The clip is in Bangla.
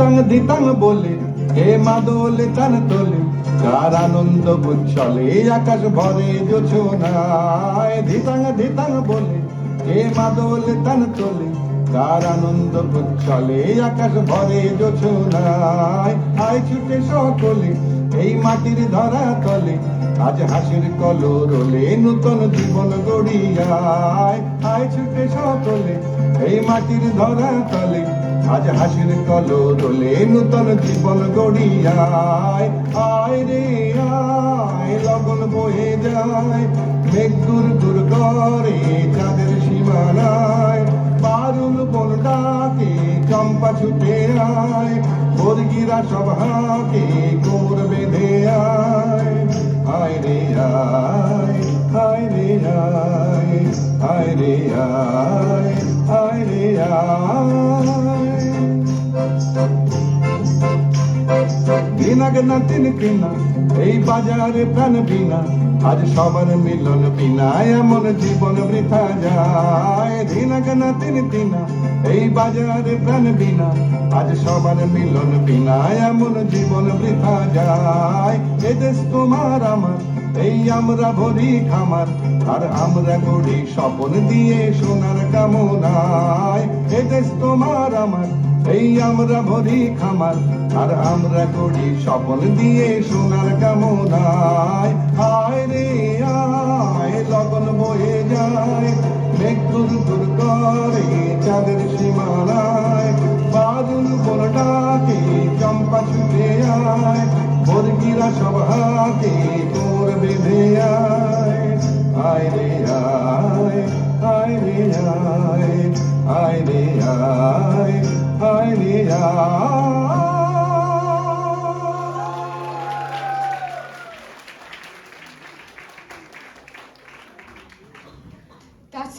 ধিতাং ধিতাং বলে হে মাদলে চান তোলে, কার আনন্দ উচ্ছলে আকাশ ভরে জোছনায়। ধিতাং ধিতাং বলে হে মাদলে চান তোলে, কার আনন্দ উচ্ছলে আকাশ ভরে জোছনায়। আয় ছুটে সকলে এই মাটির ধরা তলে, আজ হাসির কলরলে নূতন জীবন গড়িয়ায়। আয় ছুটে সকলে এই মাটির ধরা তলে, আজ হাসির কলরলে নূতন জীবন গড়িয়ায়। আয় রে আয় লগন বয়ে যায়, মেঘ দূর দূর করে চাঁদের সীমানায়। পারুল বন ডাকে চম্পা ছুটে আয়, বর্গিরা সব হাকে গোর বেঁধে আয়। আয় রে আয়, আয় রে আয়, আয় রে আয়, আয় রে আয়। দিনাগ না তিন কিনা এই বাজারে প্রাণ বিনা, আজ সবার মিলন বিনা এমন জীবন বৃথা যায়। দিনাগ না তিন তিনা এই বাজারে প্রাণ বিনা, আজ সবার মিলন বিনা এমন জীবন বৃথা যায়। এ দেশ তোমার আমার এই আমরা ভরি খামার, আর আমরা গড়ি স্বপন দিয়ে সোনার কামনায়। এ দেশ তোমার আমার এই আমরা ভরি খামার, আর আমরা গড়ি স্বপন দিয়ে সোনার কামনায়। আয় রে আয় লগন বয়ে যায়, মেঘ দূর দূর করে চাঁদের সীমানায়। বাদুল বন ডাকে চম্পা ছুটে আয়, বর্গিরা সব হাতে তোর বেঁধে আয়। আয় রে আয়, আয় রে আয়, আয় রে আয়, আয় রে আয়।